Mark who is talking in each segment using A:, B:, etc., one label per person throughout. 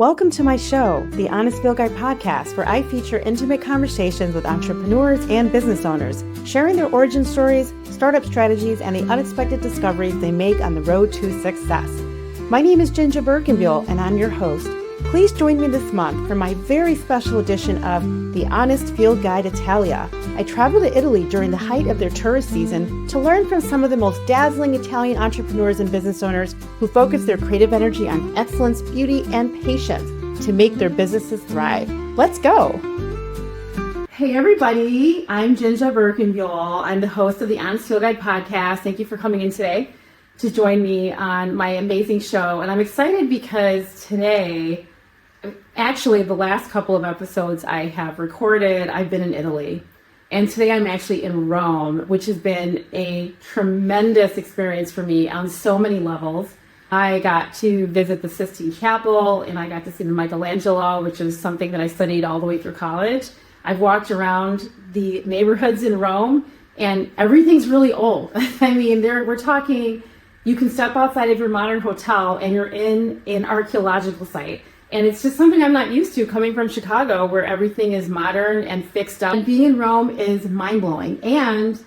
A: Welcome to my show, the Honest Field Guide podcast, where I feature intimate conversations with entrepreneurs and business owners, sharing their origin stories, startup strategies, and the unexpected discoveries they make on the road to success. My name is JinJa Birkenbeuel, and I'm your host. Please join me this month for my very special edition of the Honest Field Guide Italia. I traveled to Italy during the height of their tourist season to learn from some of the most dazzling Italian entrepreneurs and business owners who focus their creative energy on excellence, beauty, and patience to make their businesses thrive. Let's go! Hey everybody, I'm JinJa Birkenbeuel. I'm the host of the Honest Field Guide podcast. Thank you for coming in today to join me on my amazing show. And I'm excited because today, actually the last couple of episodes I have recorded, I've been in Italy. And today I'm actually in Rome, which has been a tremendous experience for me on so many levels. I got to visit the Sistine Chapel, and I got to see the Michelangelo, which is something that I studied all the way through college. I've walked around the neighborhoods in Rome, and everything's really old. I mean, we're talking, you can step outside of your modern hotel, and you're in an archaeological site. And it's just something I'm not used to coming from Chicago, where everything is modern and fixed up. And being in Rome is mind-blowing. And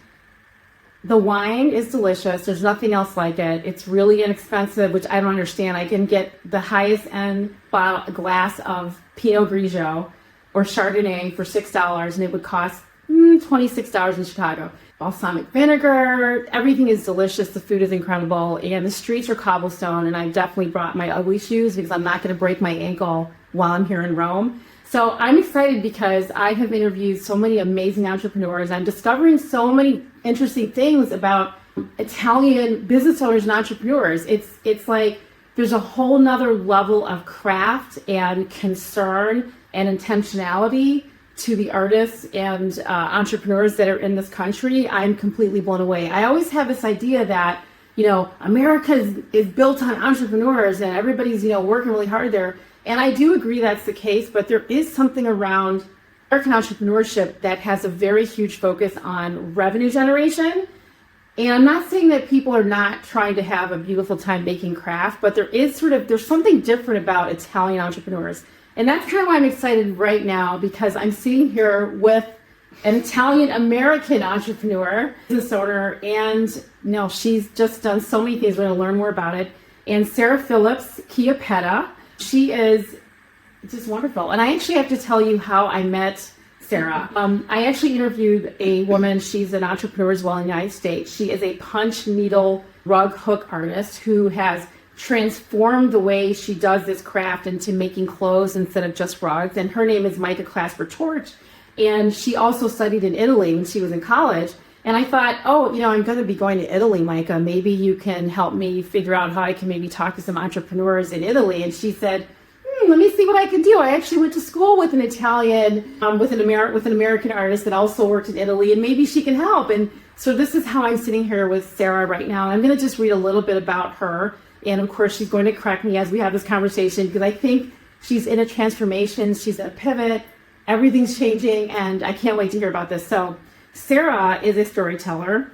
A: the wine is delicious. There's nothing else like it. It's really inexpensive, which I don't understand. I can get the highest end glass of Pinot Grigio or Chardonnay for $6, and it would cost $26 in Chicago. Balsamic vinegar, everything is delicious. The food is incredible, and the streets are cobblestone, and I've definitely brought my ugly shoes because I'm not going to break my ankle while I'm here in Rome. So I'm excited because I have interviewed so many amazing entrepreneurs. I'm discovering so many interesting things about Italian business owners and entrepreneurs. It's like there's a whole nother level of craft and concern and intentionality to the artists and entrepreneurs that are in this country. I'm completely blown away. I always have this idea that, America is built on entrepreneurs and everybody's, working really hard there. And I do agree that's the case, but there is something around American entrepreneurship that has a very huge focus on revenue generation. And I'm not saying that people are not trying to have a beautiful time making craft, but there's something different about Italian entrepreneurs. And that's kind of why I'm excited right now, because I'm sitting here with an Italian-American entrepreneur, business owner, and she's just done so many things. We're going to learn more about it. And Sara Phillips Chiapetta, she is just wonderful. And I actually have to tell you how I met Sara. I actually interviewed a woman. She's an entrepreneur as well in the United States. She is a punch needle rug hook artist who has transformed the way she does this craft into making clothes instead of just rugs. And her name is Micah Clasper-Torch. And she also studied in Italy when she was in college. And I thought, I'm going to be going to Italy, Micah. Maybe you can help me figure out how I can maybe talk to some entrepreneurs in Italy. And she said, let me see what I can do. I actually went to school with an Italian, with an American artist that also worked in Italy, and maybe she can help. And so this is how I'm sitting here with Sara right now. I'm going to just read a little bit about her. And of course, she's going to correct me as we have this conversation, because I think she's in a transformation. She's at a pivot. Everything's changing, and I can't wait to hear about this. So Sara is a storyteller.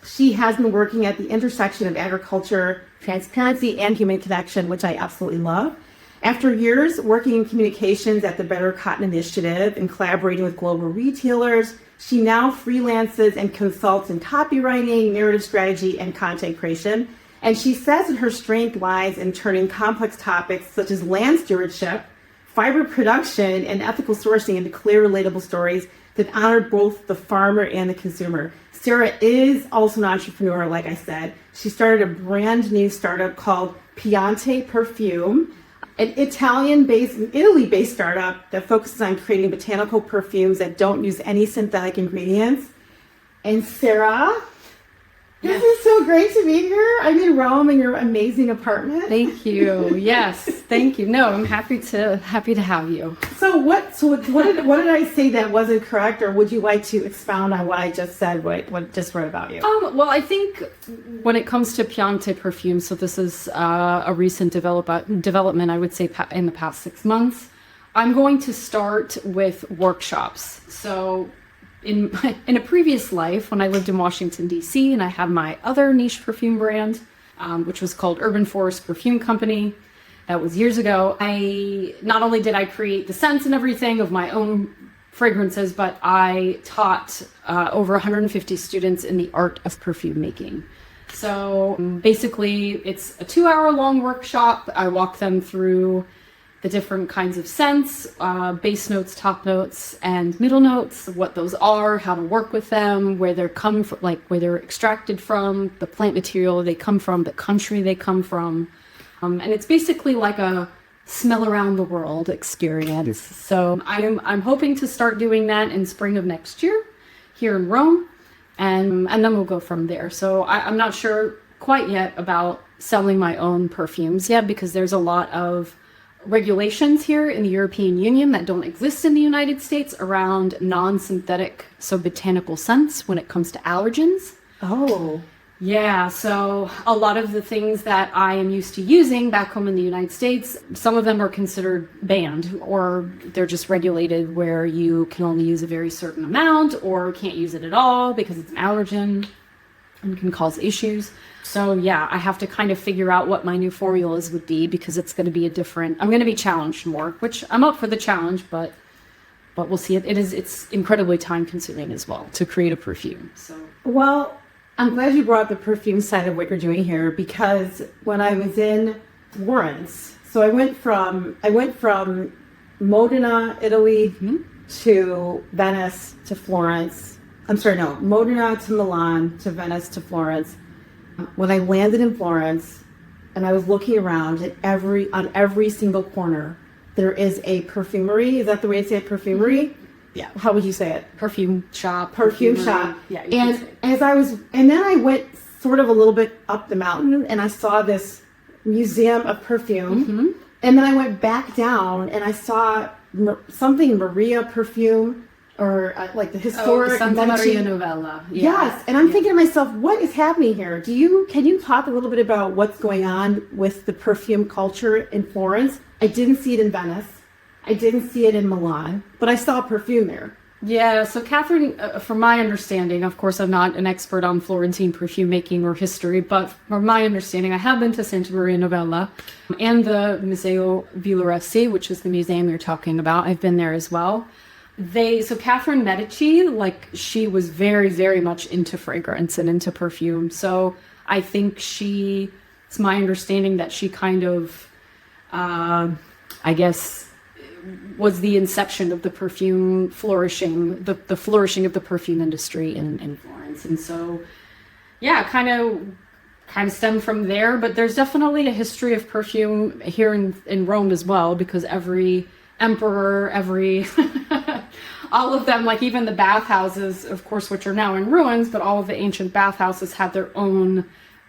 A: She has been working at the intersection of agriculture, transparency, and human connection, which I absolutely love. After years working in communications at the Better Cotton Initiative and collaborating with global retailers, she now freelances and consults in copywriting, narrative strategy, and content creation. And she says that her strength lies in turning complex topics such as land stewardship, fiber production, and ethical sourcing into clear, relatable stories that honor both the farmer and the consumer. Sara is also an entrepreneur, like I said. She started a brand new startup called Pante Perfume, an Italy-based startup that focuses on creating botanical perfumes that don't use any synthetic ingredients. And Sara, this is so great to be here. I'm in Rome in your amazing apartment.
B: Thank you. Yes, thank you. No, I'm happy to have you.
A: So what did I say that wasn't correct, or would you like to expound on what I just said, what just wrote about you?
B: Well, I think when it comes to Pante Perfume, so this is a recent development, I would say, in the past 6 months. I'm going to start with workshops. So in a previous life, when I lived in Washington, D.C., and I had my other niche perfume brand, which was called Urban Forest Perfume Company, That was years ago. Not only did I create the scents and everything of my own fragrances, but I taught over 150 students in the art of perfume making. So basically, it's a 2-hour long workshop. I walk them through the different kinds of scents, base notes, top notes, and middle notes, what those are, how to work with them, where they're come from, like where they're extracted from, the plant material they come from, the country they come from. And it's basically like a smell around the world experience. So I'm hoping to start doing that in spring of next year here in Rome, and then we'll go from there. So I'm not sure quite yet about selling my own perfumes yet, because there's a lot of regulations here in the European Union that don't exist in the United States around non-synthetic, so botanical scents when it comes to allergens.
A: Oh.
B: Yeah, so a lot of the things that I am used to using back home in the United States, some of them are considered banned, or they're just regulated where you can only use a very certain amount or can't use it at all because it's an allergen and can cause issues. So yeah, I have to kind of figure out what my new formulas would be, because it's going to be I'm going to be challenged more, which I'm up for the challenge, but we'll see. It's incredibly time consuming as well to create a perfume. So
A: Well, I'm glad you brought the perfume side of what you're doing here, because when I was in Florence, so I went from Modena, Italy, to Venice to Florence. Modena to Milan to Venice to Florence. When I landed in Florence and I was looking around at on every single corner, there is a perfumery. Is that the way to say it? Perfumery?
B: yeah,
A: How would you say it?
B: perfume shop.
A: Perfume
B: perfumery.
A: shop.
B: Yeah.
A: And then I went sort of a little bit up the mountain and I saw this museum of perfume. And then I went back down and I saw something Maria perfume, or like the historic
B: Santa
A: Medici.
B: Maria Novella. Yeah.
A: Yes, and I'm thinking to myself, what is happening here? Can you talk a little bit about what's going on with the perfume culture in Florence? I didn't see it in Venice. I didn't see it in Milan, but I saw perfume there.
B: Yeah, so Catherine, from my understanding, of course, I'm not an expert on Florentine perfume making or history, but from my understanding, I have been to Santa Maria Novella and the Museo Villoresi, which is the museum you're talking about. I've been there as well. So Catherine Medici, she was very, very much into fragrance and into perfume. So I think it's my understanding that she kind of, was the inception of the perfume flourishing, the flourishing of the perfume industry in Florence. And so, yeah, kind of stemmed from there. But there's definitely a history of perfume here in Rome as well, because every emperor, all of them, like even the bathhouses, of course, which are now in ruins, but all of the ancient bathhouses had their own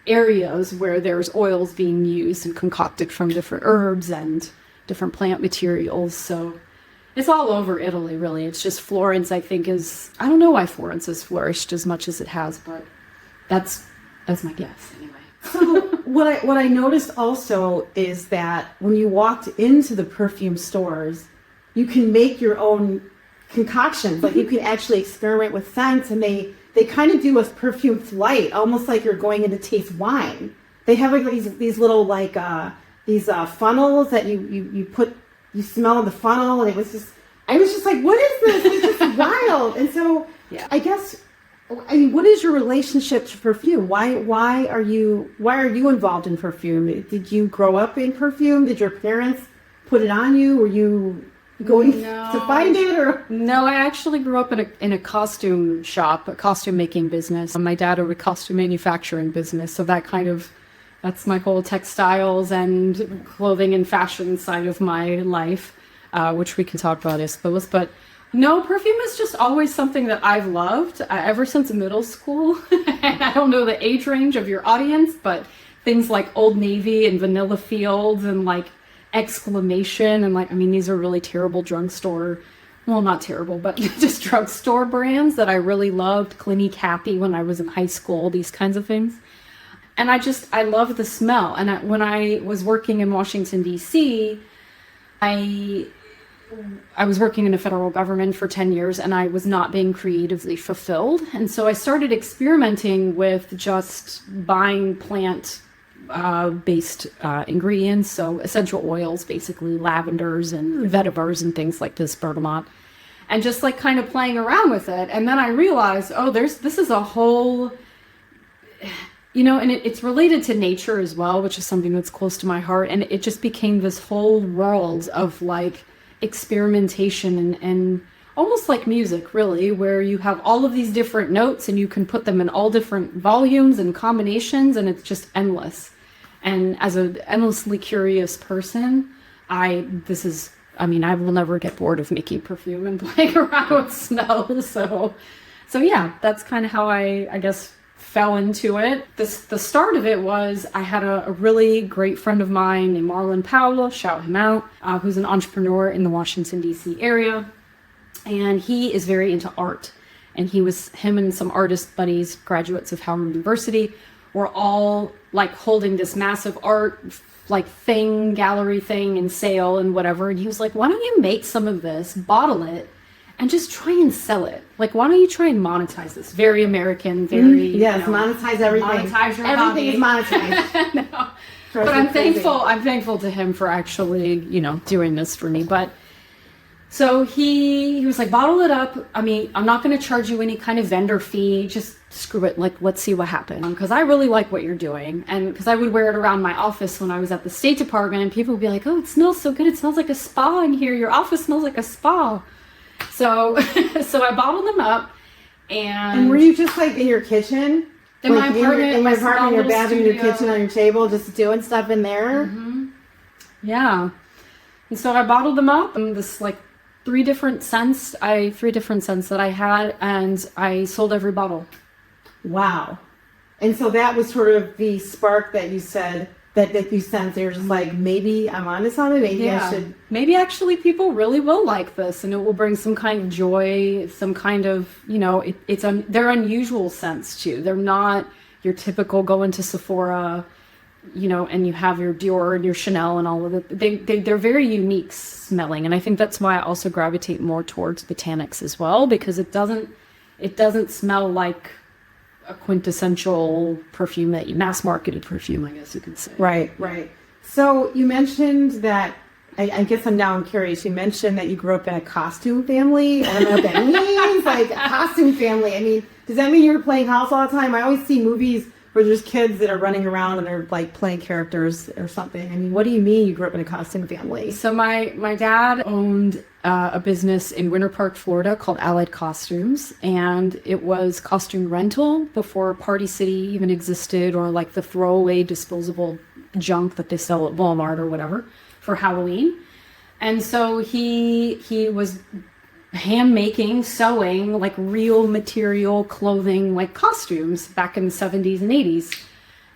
B: areas where there's oils being used and concocted from different herbs and different plant materials. So it's all over Italy, really. It's just Florence, I think, I don't know why Florence has flourished as much as it has, but that's my guess anyway.
A: So what I noticed also is that when you walked into the perfume stores, you can make your own concoctions. Like you can actually experiment with scents, and they kind of do a perfume flight, almost like you're going in to taste wine. They have like these little these funnels that you smell in the funnel, and I was just like, what is this? It's just wild. And so
B: yeah.
A: I guess, what is your relationship to perfume? Why are you involved in perfume? Did you grow up in perfume? Did your parents put it on you? Were you going to find it, or?
B: No, I actually grew up in a costume shop, a costume making business. My dad owned a costume manufacturing business, so that's my whole textiles and clothing and fashion side of my life, which we can talk about, I suppose. But no, perfume is just always something that I've loved ever since middle school. I don't know the age range of your audience, but things like Old Navy and Vanilla Fields and Exclamation and these are really terrible drugstore, well, not terrible, but just drugstore brands that I really loved. Clinique Happy when I was in high school, these kinds of things. And I love the smell. And when I was working in Washington, D.C., I was working in the federal government for 10 years and I was not being creatively fulfilled. And so I started experimenting with just buying plant based ingredients, so essential oils, basically lavenders and vetivers and things like this, bergamot, and just like kind of playing around with it. And then I realized, oh, this is a whole, and it's related to nature as well, which is something that's close to my heart. And it just became this whole world of like experimentation and almost like music, really, where you have all of these different notes and you can put them in all different volumes and combinations, and it's just endless. And as an endlessly curious person, I will never get bored of making perfume and playing around with smells. So yeah, that's kind of how I guess fell into it. The start of it was I had a really great friend of mine named Marlon Powell, shout him out, who's an entrepreneur in the Washington, D.C. area. And he is very into art. And him and some artist buddies, graduates of Howard University, were all like holding this massive art like gallery thing in sale and whatever. And he was like, why don't you make some of this, bottle it, and just try and sell it? Like, why don't you try and monetize this? Very American, very...
A: Yes, monetize everything.
B: Monetize your
A: everything
B: hobby.
A: is monetized.
B: No. But I'm thankful to him for actually, doing this for me. But so he was like, bottle it up. I mean, I'm not going to charge you any kind of vendor fee. Just screw it. Like, let's see what happens. Because I really like what you're doing. And because I would wear it around my office when I was at the State Department, and people would be like, oh, it smells so good. It smells like a spa in here. Your office smells like a spa. So I bottled them up. And
A: were you just like in your kitchen?
B: In my apartment,
A: in your bathroom, your kitchen, on your table, just doing stuff in there?
B: Mm-hmm. Yeah. And so I bottled them up, and this like three different scents that I had, and I sold every bottle.
A: Wow. And so that was sort of the spark that you said that you sensed. You're just like, maybe I'm onto something. Maybe I should.
B: Maybe actually people really will like this, and it will bring some kind of joy, some kind of, they're unusual scents too. They're not your typical go into Sephora, and you have your Dior and your Chanel and all of it. They're very unique smelling. And I think that's why I also gravitate more towards botanics as well, because it doesn't smell like a quintessential perfume that you mass marketed perfume, I guess you could say.
A: Right. So you mentioned that, I guess I'm curious. You mentioned that you grew up in a costume family. I don't know what that means, like a costume family. I mean, does that mean you were playing house all the time? I always see movies where there's kids that are running around and they're like playing characters or something. I mean, what do you mean you grew up in a costume family?
B: So my dad owned a business in Winter Park, Florida called Allied Costumes. And it was costume rental before Party City even existed, or like the throwaway disposable junk that they sell at Walmart or whatever for Halloween. And so he was hand making, sewing, like real material clothing, like costumes back in the 70s and 80s.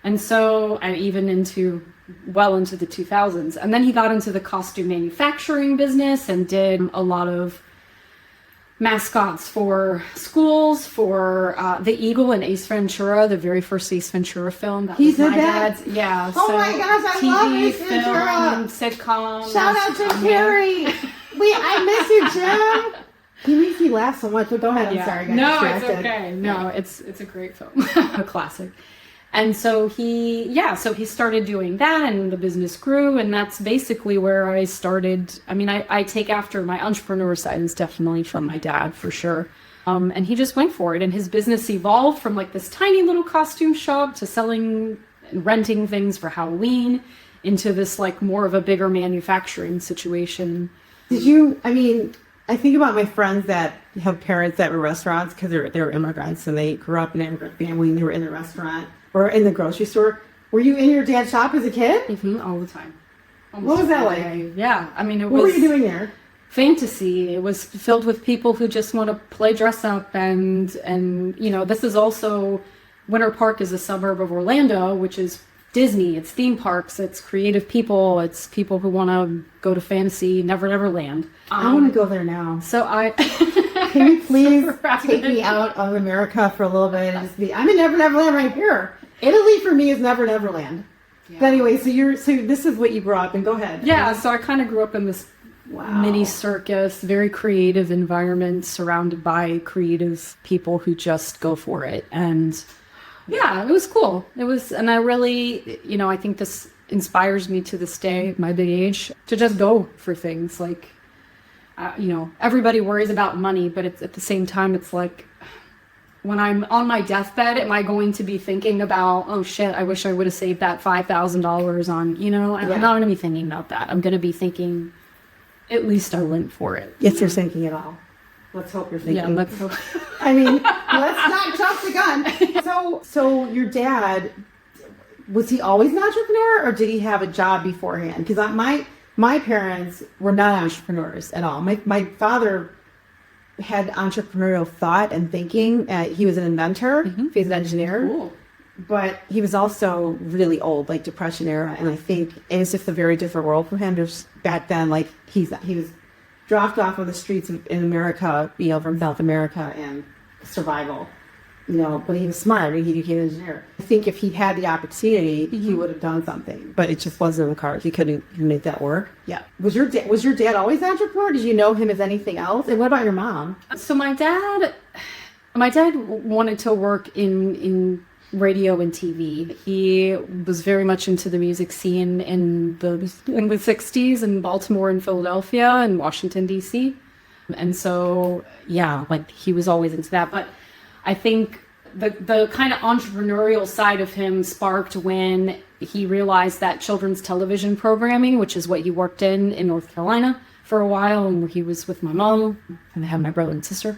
B: And so, and even well into the 2000s. And then he got into the costume manufacturing business and did a lot of mascots for schools, for the Eagle and Ace Ventura, the very first Ace Ventura film.
A: He did that?
B: Yeah.
A: Oh my gosh, I love Ace Ventura.
B: Sitcom.
A: Shout out Jim Carrey. I miss you, Jim. He makes me laugh so much, but go ahead. I'm sorry.
B: No, it's okay. No, it's a great film. A classic. And so he started doing that, and the business grew, and that's basically where I started. I mean, I take after my entrepreneur side is definitely from my dad, for sure. And he just went for it, and his business evolved from like this tiny little costume shop to selling and renting things for Halloween into this like more of a bigger manufacturing situation.
A: I think about my friends that have parents that were restaurants because they're immigrants and they grew up in an immigrant family and they were in the restaurant or in the grocery store. Were you in your dad's shop as a kid?
B: Mm-hmm, all the time.
A: What was that like?
B: Yeah, I mean,
A: what were you doing there?
B: Fantasy. It was filled with people who just want to play dress up, and this is also, Winter Park is a suburb of Orlando, which is Disney. It's theme parks. It's creative people. It's people who want to go to fantasy Never Land.
A: I want to go there now.
B: So
A: can you please take me out of America for a little bit and just I'm in Never Land right here. Italy for me is Never Land. Yeah. But anyway, so this is what you grew up in. Go ahead.
B: Yeah. So I kind of grew up in this mini circus, very creative environment, surrounded by creative people who just go for it. And Yeah, it was cool. It was, and I really, I think this inspires me to this day, at my big age, to just go for things. Like, everybody worries about money, but it's at the same time, it's like, when I'm on my deathbed, am I going to be thinking about, oh shit, I wish I would have saved that $5,000 on, I'm not going to be thinking about that. I'm going to be thinking, at least I went for it.
A: Yes, you're thinking it all. Let's hope you're thinking.
B: Yeah, let's hope.
A: I mean, let's not jump the gun. So your dad, was he always an entrepreneur, or did he have a job beforehand? Because my parents were not entrepreneurs at all. My father had entrepreneurial thought and thinking. He was an inventor.
B: Mm-hmm.
A: He was an engineer.
B: Cool.
A: But he was also really old, like Depression era. And I think it was just a very different world for him. Just back then, like he was dropped off of the streets in America, from South America, and survival. But he was smart. He became an engineer. I think if he had the opportunity, he would have done something. But it just wasn't in the cards. He couldn't make that work. Yeah. Was your dad always an entrepreneur? Did you know him as anything else? And what about your mom?
B: So my dad wanted to work in radio and TV. He was very much into the music scene in the 60s in Baltimore and Philadelphia and Washington, D.C. And so, yeah, like he was always into that. But I think the kind of entrepreneurial side of him sparked when he realized that children's television programming, which is what he worked in North Carolina for a while, and where he was with my mom, and I have my brother and sister.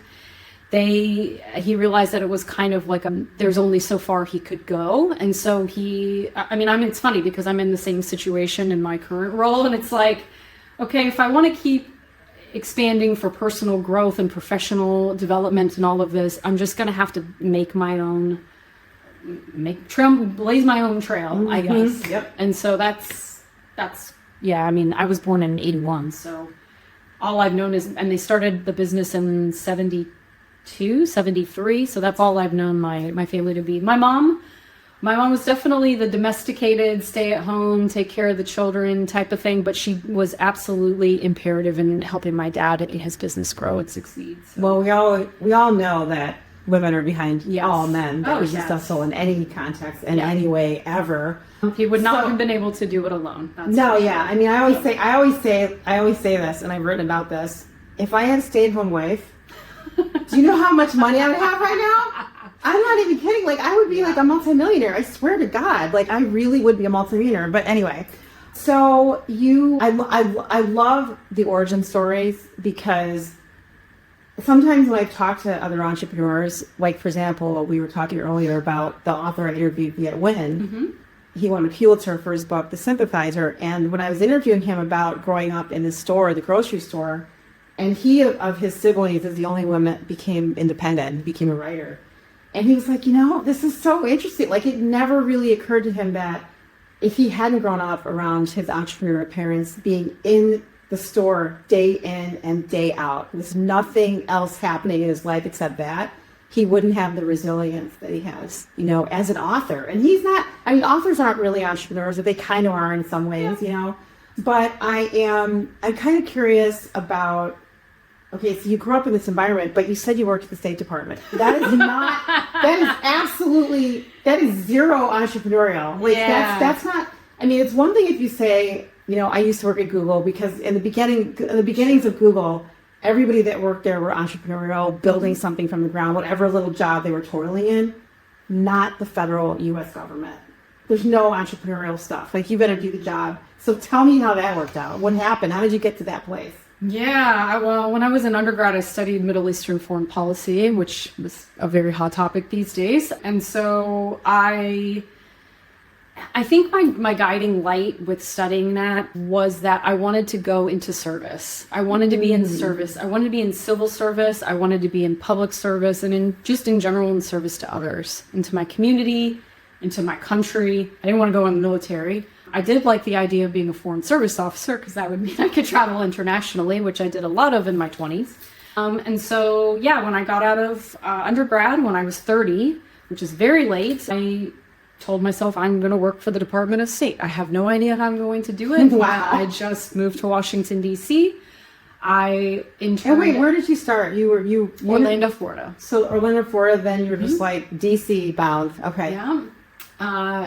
B: He realized that it was kind of like there's only so far he could go. And so it's funny because I'm in the same situation in my current role. And it's like, okay, if I want to keep expanding for personal growth and professional development and all of this, I'm just going to have to blaze my own trail, I guess.
A: Yep.
B: And so that's, I was born in 81. So all I've known is, and they started the business in 72, 73. So that's all I've known my family to be. My mom was definitely the domesticated, stay at home, take care of the children type of thing, but she was absolutely imperative in helping my dad and his business grow and succeed. So.
A: Well, we all know that women are behind all men that are successful in any context, in any way, ever.
B: He would not have been able to do it alone. That's
A: I mean, I always say this, and I've written about this. If I had a stay-at-home wife, do you know how much money I would have right now? I'm not even kidding. Like, I would be like a multimillionaire. I swear to God. Like, I really would be a multimillionaire. But anyway, so I love the origin stories, because sometimes when I talk to other entrepreneurs, like, for example, we were talking earlier about the author I interviewed, Viet Nguyen.
B: Mm-hmm.
A: He won a Pulitzer for his book, The Sympathizer. And when I was interviewing him about growing up in his store, the grocery store, and he, of his siblings, is the only one that became independent, became a writer. And he was like, this is so interesting. Like, it never really occurred to him that if he hadn't grown up around his entrepreneurial parents, being in the store day in and day out, with nothing else happening in his life except that, he wouldn't have the resilience that he has, as an author. And he's not, authors aren't really entrepreneurs, but they kind of are in some ways, But I'm kind of curious about, okay, so you grew up in this environment, but you said you worked at the State Department. That is zero entrepreneurial. Like, that's not, it's one thing if you say, I used to work at Google, because in the beginnings of Google, everybody that worked there were entrepreneurial, building something from the ground, whatever little job they were toiling in, not the federal U.S. government. There's no entrepreneurial stuff. Like, you better do the job. So tell me how that worked out. What happened? How did you get to that place?
B: Yeah, well, when I was an undergrad, I studied Middle Eastern foreign policy, which was a very hot topic these days. And so I think my guiding light with studying that was that I wanted to go into service. I wanted to be in service. I wanted to be in civil service. I wanted to be in public service, and in general in service to others, into my community, into my country. I didn't want to go in the military. I did like the idea of being a foreign service officer, because that would mean I could travel internationally, which I did a lot of in my 20s. And so, when I got out of undergrad, when I was 30, which is very late, I told myself I'm going to work for the Department of State. I have no idea how I'm going to do it.
A: Wow.
B: I just moved to Washington, D.C. I
A: And
B: interned
A: wait, where did you start? You
B: Orlando, Florida.
A: So Orlando, Florida, then you were just like DC bound. Okay.
B: Yeah.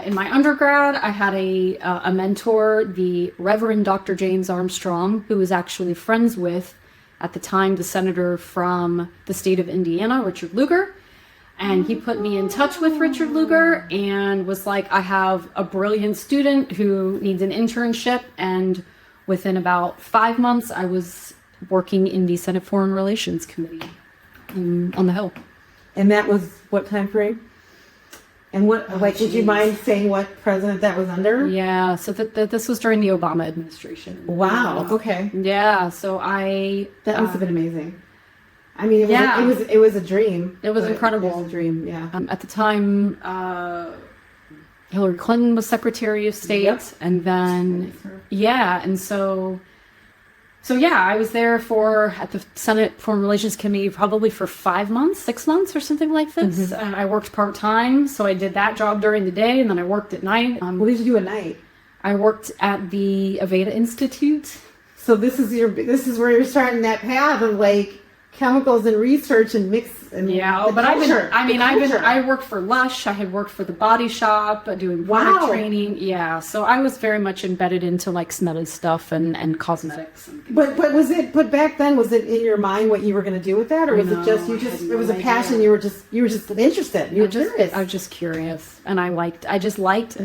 B: In my undergrad, I had a mentor, the Reverend Dr. James Armstrong, who was actually friends with, at the time, the senator from the state of Indiana, Richard Lugar. And he put me in touch with Richard Lugar and was like, I have a brilliant student who needs an internship. And within about 5 months, I was working in the Senate Foreign Relations Committee on the Hill.
A: And that was what time frame? And what, would you mind saying what president that was under?
B: Yeah, so this was during the Obama administration.
A: Wow. Okay.
B: Yeah, so
A: that must have been amazing. I mean, it was a dream.
B: It was incredible.
A: It was a dream. Yeah.
B: At the time, Hillary Clinton was Secretary of State,
A: Yep.
B: and then and so I was there at the Senate Foreign Relations Committee probably for 5 months, 6 months, or something like this. And I worked part time, so I did that job during the day, and then I worked at night.
A: What did you do at night?
B: I worked at the Aveda Institute.
A: So this is where you're starting that path of like chemicals and research and mix and
B: I worked for Lush. I had worked for the Body Shop, doing product training. Yeah, so I was very much embedded into like smelly stuff and cosmetics.
A: But back then, was it in your mind what you were going to do with that, or was it just it was a passion? You were just interested. You were curious.
B: I was just curious, and I just liked it.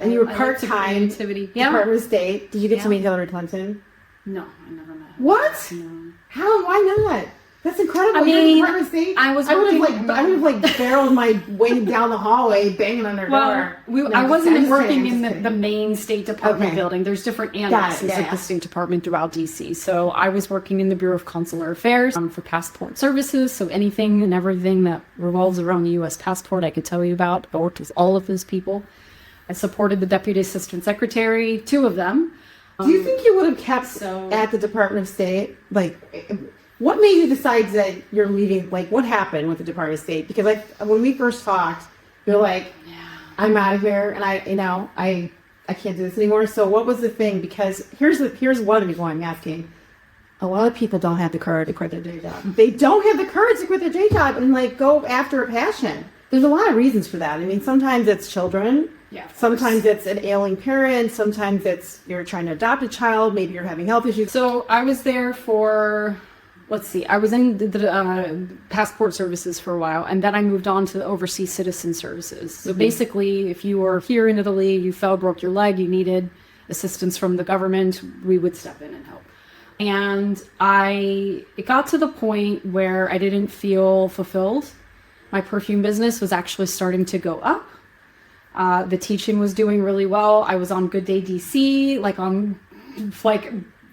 A: And you were part time. Department of State. Did you get to meet Hillary Clinton?
B: No, I never met her.
A: What?
B: No.
A: How? Why not? That's incredible.
B: I mean,
A: Department of State?
B: I would
A: have barreled my way down the hallway, banging on their door.
B: I wasn't working in the main State Department building. There's different annexes of the State Department throughout DC. So I was working in the Bureau of Consular Affairs for passport services. So anything and everything that revolves around the U.S. passport, I could tell you about. I worked with all of those people. I supported the Deputy Assistant Secretary, 2 of them.
A: Do you think you would have kept at the Department of State? Like, what made you decide that you're leaving? Like, what happened with the Department of State? Because when we first talked, you're like, I'm out of here, and I can't do this anymore. So what was the thing? Because here's one reason why I'm asking. A lot of people don't have the courage to quit their day job. They don't have the courage to quit their day job and like go after a passion. There's a lot of reasons for that. I mean, sometimes it's children.
B: Yeah.
A: Sometimes it's an ailing parent. Sometimes it's you're trying to adopt a child. Maybe you're having health issues.
B: So I was there for, I was in the passport services for a while, and then I moved on to the overseas citizen services. So basically, if you were here in Italy, you fell, broke your leg, you needed assistance from the government, we would step in and help. And it got to the point where I didn't feel fulfilled. My perfume business was actually starting to go up. The teaching was doing really well. I was on Good Day DC, on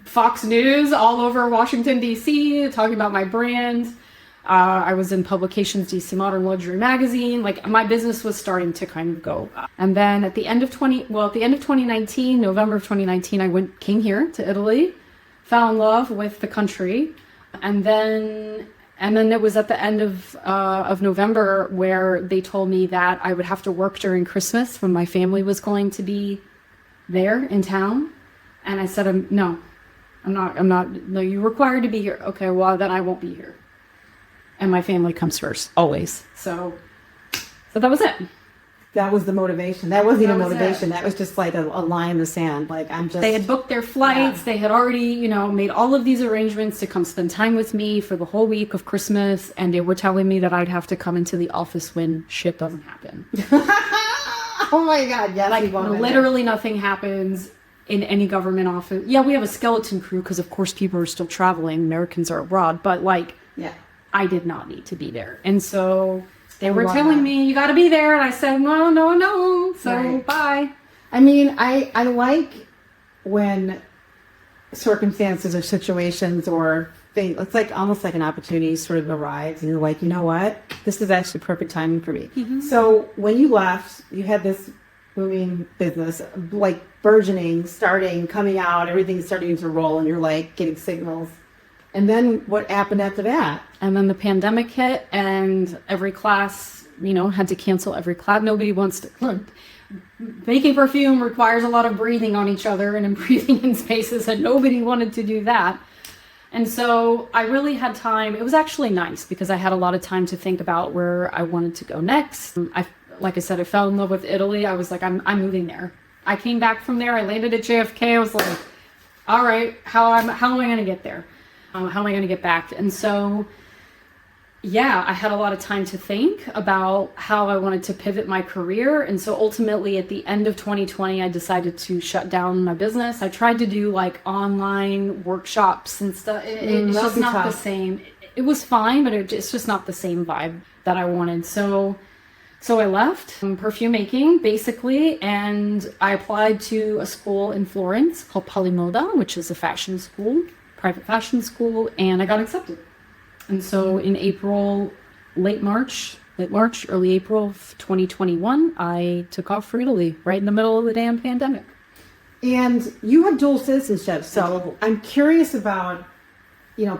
B: Fox News all over Washington, DC, talking about my brand. I was in Publications DC Modern Luxury Magazine. My business was starting to kind of go up. And then at the end of 2019, November of 2019, I came here to Italy, fell in love with the country. And then it was at the end of November where they told me that I would have to work during Christmas when my family was going to be there in town. And I said, no, you're required to be here. Okay, well, then I won't be here. And my family comes first, always. So that was it.
A: That was the motivation. That wasn't even motivation. That was just like a line in the sand.
B: They had booked their flights. Yeah. They had already, made all of these arrangements to come spend time with me for the whole week of Christmas. And they were telling me that I'd have to come into the office when shit doesn't happen.
A: Oh my God. Yes.
B: Literally nothing happens in any government office. Yeah, we have a skeleton crew because of course people are still traveling. Americans are abroad. But I did not need to be there. And so they were telling me, you got to be there. And I said, no. So bye.
A: I mean, I like when circumstances or situations or things, it's almost like an opportunity sort of arrives and you're like, you know what? This is actually perfect timing for me. Mm-hmm. So when you left, you had this booming business, burgeoning, starting, coming out, everything's starting to roll and you're getting signals. And then what happened after that?
B: And then the pandemic hit and every class, had to cancel every class. Nobody wants to. Making perfume requires a lot of breathing on each other and breathing in spaces, and nobody wanted to do that. And so I really had time. It was actually nice because I had a lot of time to think about where I wanted to go next. Like I said, I fell in love with Italy. I was like, I'm moving there. I came back from there. I landed at JFK. I was like, all right, how am I going to get there? How am I going to get back? And so, yeah, I had a lot of time to think about how I wanted to pivot my career. And so ultimately at the end of 2020, I decided to shut down my business. I tried to do like online workshops and stuff. It's just not the same. It was fine, but it's just not the same vibe that I wanted. So I left perfume making basically, and I applied to a school in Florence called Polimoda, which is a fashion school, private fashion school, and I got accepted. And so in April, late March, early April of 2021, I took off for Italy right in the middle of the damn pandemic.
A: And you have dual citizenship, so I'm curious about,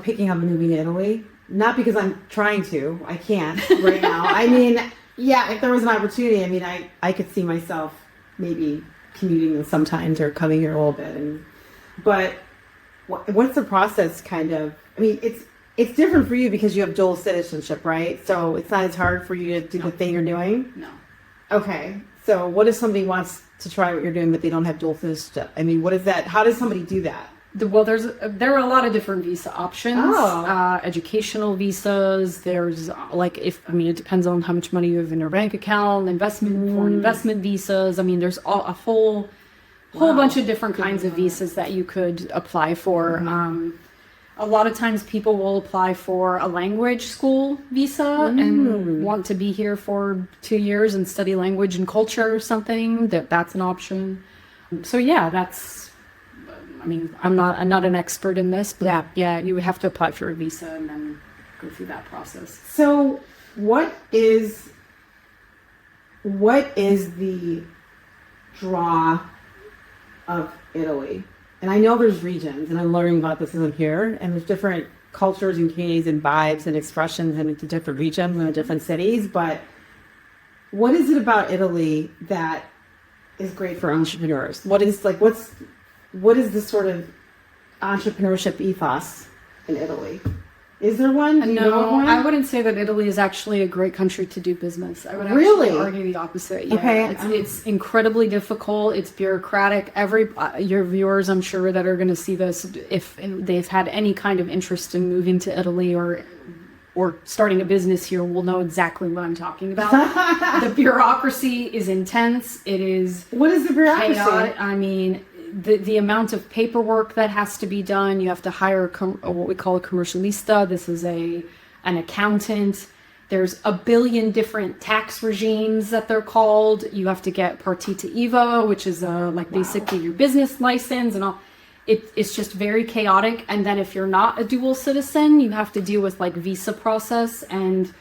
A: picking up and moving to Italy. Not because I'm trying to, I can't right now. I mean, yeah, if there was an opportunity, I mean, I could see myself maybe commuting sometimes or coming here a little bit. But what's the process kind of? I mean, it's different for you because you have dual citizenship, right? So it's not as hard for you to do the thing you're doing?
B: No.
A: Okay. So what if somebody wants to try what you're doing, but they don't have dual citizenship? I mean, what is that? How does somebody do that?
B: Well, there are a lot of different visa options. Educational visas. There's it depends on how much money you have in your bank account. Foreign investment visas. I mean, there's a whole bunch of different kinds of visas that you could apply for. A lot of times people will apply for a language school visa and want to be here for 2 years and study language and culture or something. That's an option. So yeah, I'm not an expert in this, but yeah, you would have to apply for a visa and then go through that process.
A: So what is the draw of Italy? And I know there's regions, and I'm learning about this as I'm here, and there's different cultures and communities and vibes and expressions in the different regions and the different cities, but what is it about Italy that is great for entrepreneurs? What is the sort of entrepreneurship ethos in Italy? Is there one?
B: No, I wouldn't say that Italy is actually a great country to do business. I would
A: really
B: argue the opposite. Yeah,
A: okay.
B: It's incredibly difficult. It's bureaucratic. Your viewers, I'm sure, that are going to see this, if they've had any kind of interest in moving to Italy or starting a business here, will know exactly what I'm talking about. The bureaucracy is intense. It is.
A: What is the bureaucracy?
B: Chaotic. I mean, the amount of paperwork that has to be done. You have to hire what we call a commercialista. This is an accountant. There's a billion different tax regimes that they're called. You have to get Partita IVA, which is basically your business license and all. It's just very chaotic. And then if you're not a dual citizen, you have to deal with visa process and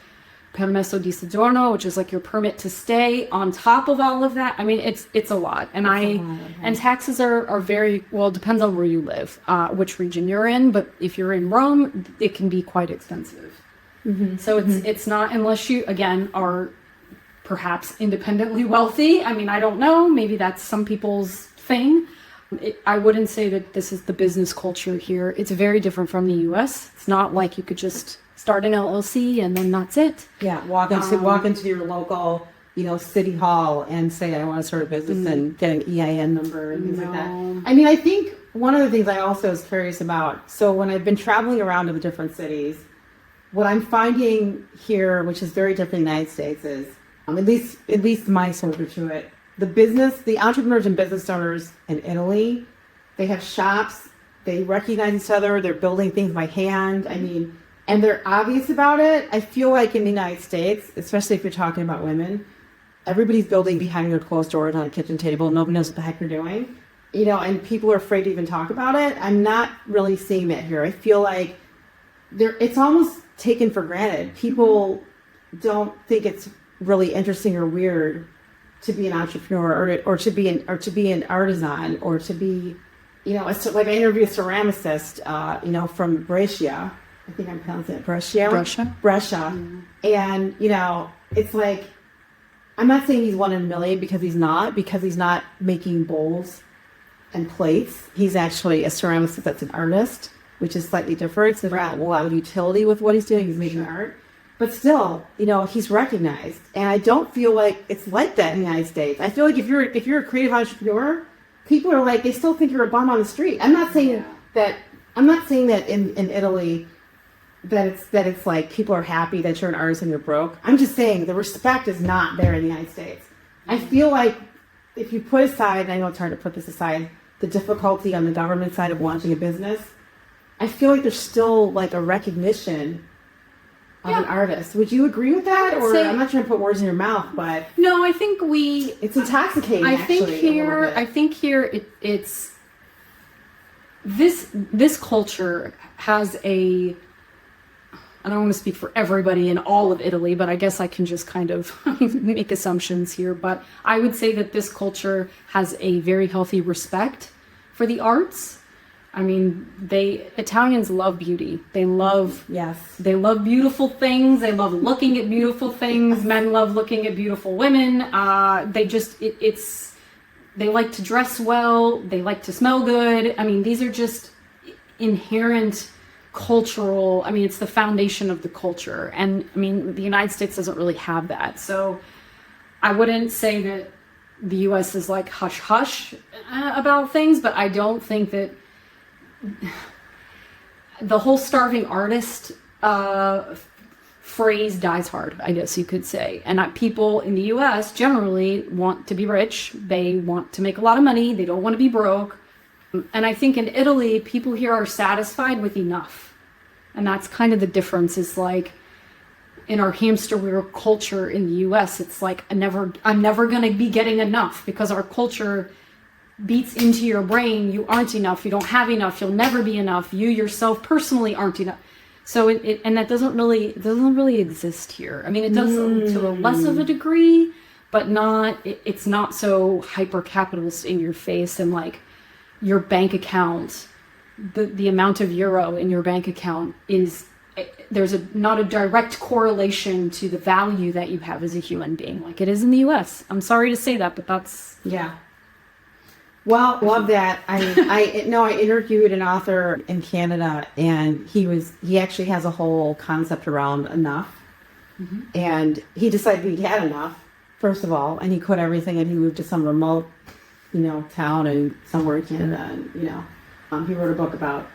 B: permesso di soggiorno, which is your permit to stay on top of all of that. I mean, it's a lot. And taxes are very, well, it depends on where you live, which region you're in. But if you're in Rome, it can be quite expensive. Mm-hmm. So it's not, unless you, again, are perhaps independently wealthy. I mean, I don't know. Maybe that's some people's thing. I wouldn't say that this is the business culture here. It's very different from the US. It's not like you could just start an LLC and then that's it.
A: Yeah, walk into your local, city hall and say, I want to start a business and get an EIN number and things like that. I mean, I think one of the things I also was curious about, so when I've been traveling around to the different cities, what I'm finding here, which is very different in the United States, is, at least my exposure to it, the entrepreneurs and business owners in Italy, they have shops, they recognize each other, they're building things by hand. I mean, and they're obvious about it. I feel like in the United States, especially if you're talking about women, everybody's building behind their closed doors on a kitchen table. Nobody knows what the heck they're doing, and people are afraid to even talk about it. I'm not really seeing that here. I feel like it's almost taken for granted. People don't think it's really interesting or weird to be an entrepreneur or to be an artisan or to be, like I interviewed a ceramicist, from Brescia. I think I'm pronouncing it Brescia. Mm-hmm. And, it's like, I'm not saying he's one in a million because he's not making bowls and plates. He's actually a ceramicist that's an artist. which is slightly different. There's not a lot of utility with what he's doing. He's making art. But still, he's recognized. And I don't feel like it's like that in the United States. I feel like if you're a creative entrepreneur, people are like, they still think you're a bum on the street. I'm not saying that in Italy that it's like people are happy that you're an artist and you're broke. I'm just saying the respect is not there in the United States. I feel like if you put aside, and I know it's hard to put this aside, the difficulty on the government side of launching a business, I feel like there's still like a recognition of an artist. Would you agree with that? Or I'm not trying to put words in your mouth, but
B: no, I think
A: it's intoxicating.
B: I think here it's this culture has I don't want to speak for everybody in all of Italy, but I guess I can just kind of make assumptions here. But I would say that this culture has a very healthy respect for the arts. I mean, Italians love beauty. They love beautiful things. They love looking at beautiful things. Men love looking at beautiful women. They like to dress well. They like to smell good. I mean, these are just inherent cultural, it's the foundation of the culture. And the United States doesn't really have that. So I wouldn't say that the US is like hush hush about things, but I don't think that the whole starving artist phrase dies hard, I guess you could say. And people in the US generally want to be rich. They want to make a lot of money. They don't want to be broke. And I think in Italy, people here are satisfied with enough. And that's kind of the difference. Is like in our hamster wheel culture in the US, it's like I'm never going to be getting enough, because our culture beats into your brain. You aren't enough. You don't have enough. You'll never be enough. You yourself personally aren't enough. So and that doesn't really exist here. It does to a less of a degree, but it's not so hyper capitalist in your face. And like your bank account, the amount of euro in your bank account there's not a direct correlation to the value that you have as a human being like it is in the US. I'm sorry to say that, but that's
A: Well, love that. I interviewed an author in Canada, and he actually has a whole concept around enough. Mm-hmm. And he decided he had enough, first of all, and he quit everything and he moved to some remote, town and somewhere in Canada. And, he wrote a book about,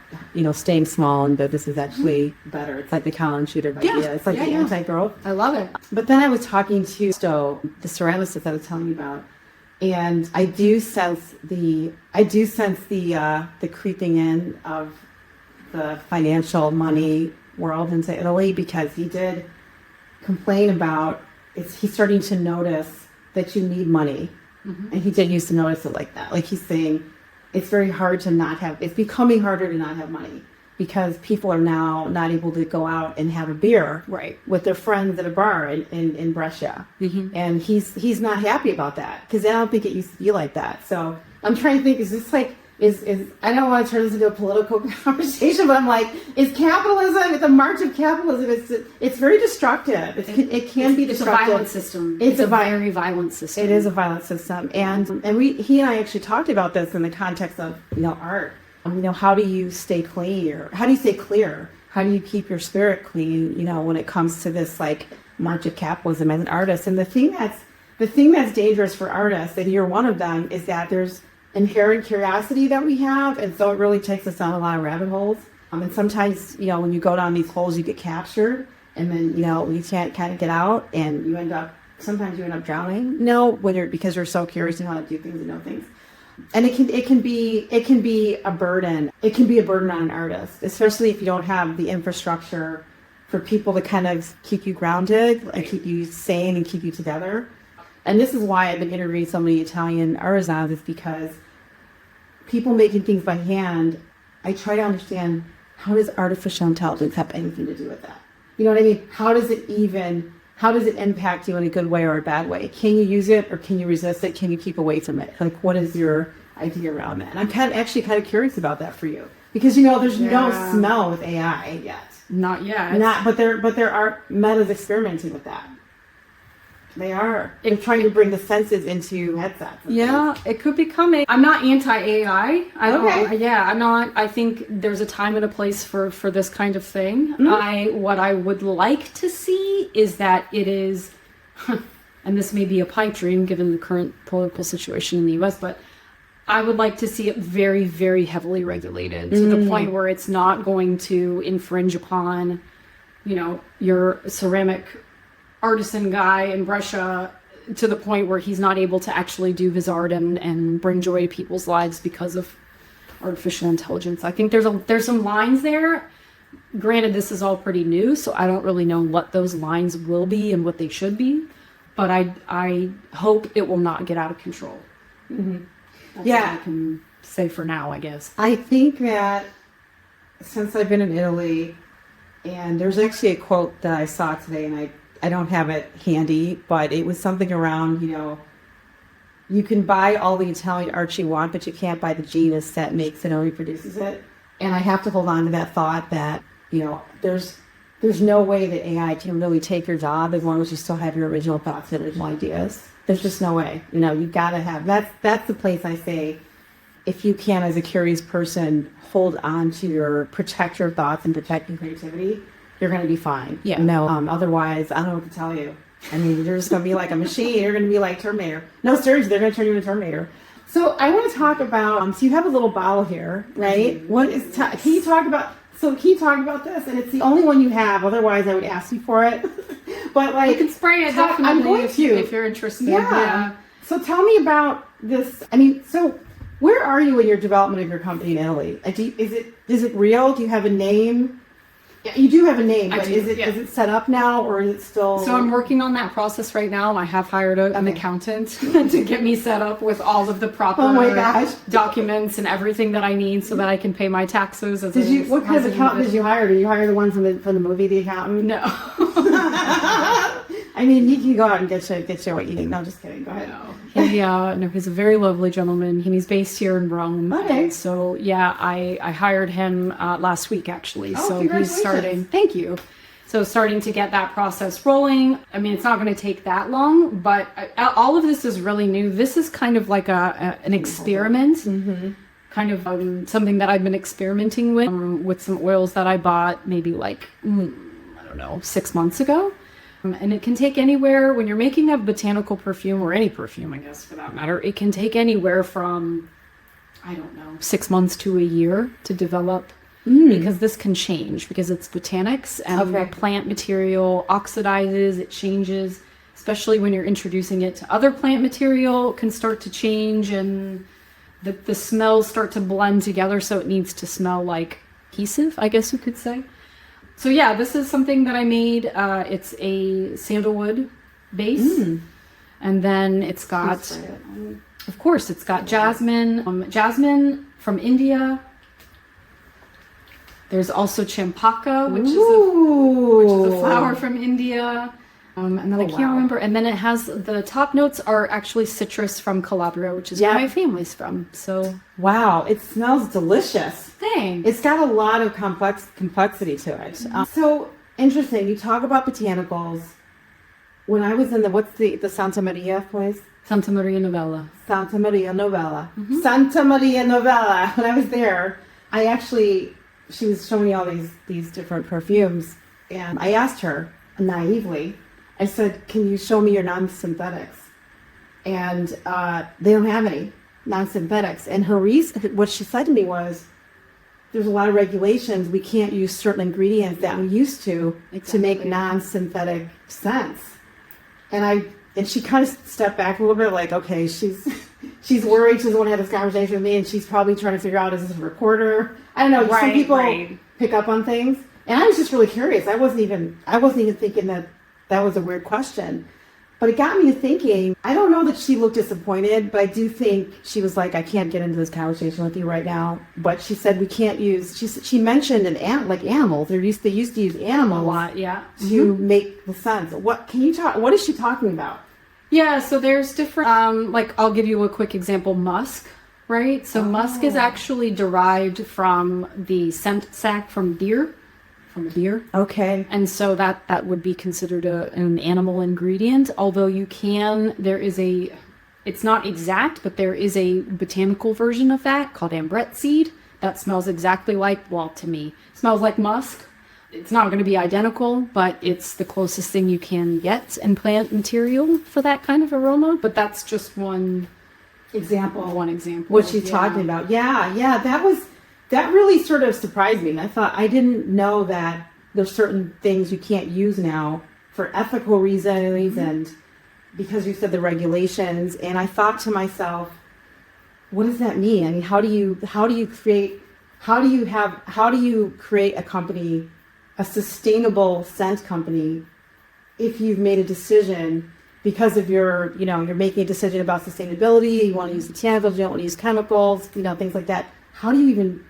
A: staying small, and that this is actually better. It's like the Colin Shooter idea. It's like the anti-growth.
B: I love it.
A: But then I was talking to Stowe, the ceramicist I was telling you about, and I do sense the creeping in of the financial money world into Italy, because he did complain about he's starting to notice that you need money. Mm-hmm. And he did used to notice it like that. Like he's saying, it's becoming harder to not have money, because people are now not able to go out and have a beer with their friends at a bar in Brescia. Mm-hmm. And he's not happy about that, because I don't think it used to be like that. So I'm trying to think, is this like, I don't want to turn this into a political conversation, but I'm like, is capitalism, the march of capitalism, it's very destructive. It can be destructive. It's a violent system.
B: It's a very violent system.
A: It is a violent system. And he and I actually talked about this in the context of, art. How do you stay clean, or how do you stay clear? How do you keep your spirit clean, when it comes to this like march of capitalism as an artist? And the thing that's dangerous for artists, and you're one of them, is that there's inherent curiosity that we have, and so it really takes us down a lot of rabbit holes. And sometimes, when you go down these holes, you get captured, and then you can't kind of get out, and sometimes you end up drowning. Because you're so curious and want to do things and know things. And it can be a burden. It can be a burden on an artist, especially if you don't have the infrastructure for people to kind of keep you grounded and keep you sane and keep you together. And this is why I've been interviewing so many Italian artisans, is because people making things by hand, I try to understand, how does artificial intelligence have anything to do with that? You know what I mean? How does it impact you in a good way or a bad way? Can you use it, or can you resist it? Can you keep away from it? Like, what is your idea around that? And I'm kind of curious about that for you, because there's no smell with AI yet.
B: Not yet.
A: But there are metas experimenting with that. They are. They're trying to bring the senses into headsets.
B: Yeah, it could be coming. I'm not anti-AI.
A: Okay.
B: Yeah, I'm not. I think there's a time and a place for this kind of thing. What I would like to see is that it is, and this may be a pipe dream given the current political situation in the US, but I would like to see it very, very heavily regulated to the point where it's not going to infringe upon, your ceramic artisan guy in Russia to the point where he's not able to actually do his art and bring joy to people's lives because of artificial intelligence. I think there's some lines there. Granted, this is all pretty new, so I don't really know what those lines will be and what they should be, but I hope it will not get out of control. That's all I can say for now, I guess.
A: I think that since I've been in Italy, and there's actually a quote that I saw today, and I don't have it handy, but it was something around, you can buy all the Italian art you want, but you can't buy the genius that makes it or reproduces it. And I have to hold on to that thought that, there's no way that AI can really take your job as long as you still have your original thoughts and original ideas. There's just no way. You gotta have, that's the place I say, if you can, as a curious person, hold on to protect your thoughts and protect your creativity, you're going to be fine.
B: Yeah.
A: Otherwise, I don't know what to tell you. I mean, you're just going to be like a machine. You're going to be like Terminator. No, seriously, they're going to turn you into Terminator. So I want to talk about, so you have a little bottle here, right? Can you talk about this? And it's the only one you have. Otherwise, I would ask you for it. But
B: You can spray it, definitely,
A: I'm going to.
B: If you're interested.
A: Yeah. So tell me about this. So where are you in your development of your company in Italy? Is it real? Do you have a name? Yeah, you do have a name, but is it set up now, or is it still?
B: So I'm working on that process right now, and I have hired an accountant to get me set up with all of the proper documents and everything that I need, so that I can pay my taxes.
A: What kind of accountant did you hire? Did you hire the one from the movie, The Accountant?
B: No.
A: I mean, he can go out and get you what you need. No, just kidding. Go ahead.
B: No, he's a very lovely gentleman. He's based here in Rome.
A: Okay.
B: So I hired him last week, actually.
A: Oh,
B: so
A: congratulations.
B: he's starting. Thank you. So starting to get that process rolling. I mean, it's not going to take that long, but all of this is really new. This is kind of like an experiment. Kind of something that I've been experimenting with some oils that I bought maybe 6 months ago. And it can take anywhere, when you're making a botanical perfume, or any perfume, I guess, for that matter, it can take anywhere from, 6 months to a year to develop, because this can change, because it's botanics, and the plant material oxidizes, it changes, especially when you're introducing it to other plant material, it can start to change, and the smells start to blend together, so it needs to smell like adhesive, I guess you could say. So this is something that I made. It's a sandalwood base, and then it's got, of course, it's got jasmine. Jasmine from India. There's also champaka, which is a flower from India. And then I can't remember. And then it has, the top notes are actually citrus from Calabria, which is where my family's from. So
A: it smells delicious.
B: Thanks.
A: It's got a lot of complexity to it. So interesting. You talk about botanicals. When I was in what's the Santa Maria place?
B: Santa Maria Novella.
A: Santa Maria Novella. Santa Maria Novella. When I was there, she was showing me all these different perfumes, and I asked her naively. I said, "Can you show me your non-synthetics?" And they don't have any non-synthetics. And her reason, what she said to me was, "There's a lot of regulations. We can't use certain ingredients that we used to make non-synthetic scents." And she kind of stepped back a little bit, like, okay, she's worried. She doesn't want to have this conversation with me, and she's probably trying to figure out, is this a reporter? I don't know. Some people pick up on things, and I was just really curious. I wasn't even thinking that was a weird question. But it got me to thinking, I don't know that she looked disappointed, but I do think she was like, I can't get into this conversation with you right now. But she said we can't use, she mentioned animals. They used to use animals
B: a lot,
A: to make the scents. What is she talking about?
B: Yeah, so there's different, I'll give you a quick example, musk, right? So musk is actually derived from the scent sac from deer. from a deer.
A: Okay.
B: And so that would be considered an animal ingredient, although it's not exact, but there is a botanical version of that called ambrette seed that smells exactly like, well, to me, smells like musk. It's not going to be identical, but it's the closest thing you can get in plant material for that kind of aroma. But that's just one example.
A: What she's talking about. Yeah. That really sort of surprised me. I didn't know that there's certain things you can't use now for ethical reasons and because you said the regulations. And I thought to myself, what does that mean? I mean, how do you create a company, a sustainable scent company, if you've made a decision because of you're making a decision about sustainability, you want to use botanicals, you don't want to use chemicals, things like that. How do you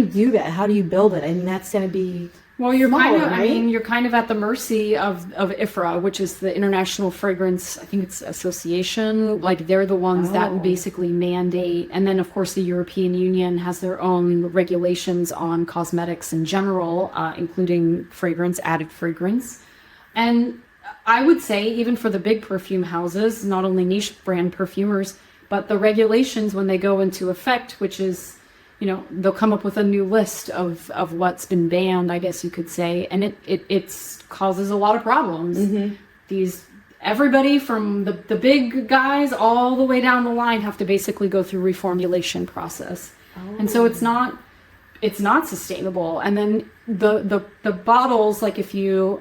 A: do that? How do you build it? I mean, that's going to be
B: you're
A: right?
B: You're kind of at the mercy of IFRA, which is the International Fragrance, I think it's Association. Like they're the ones that basically mandate. And then of course the European Union has their own regulations on cosmetics in general, including fragrance, added fragrance. And I would say even for the big perfume houses, not only niche brand perfumers, but the regulations when they go into effect, which is, they'll come up with a new list of what's been banned, I guess you could say, and it causes a lot of problems. Mm-hmm. Everybody from the big guys all the way down the line have to basically go through reformulation process, and so it's not sustainable. And then the bottles, like if you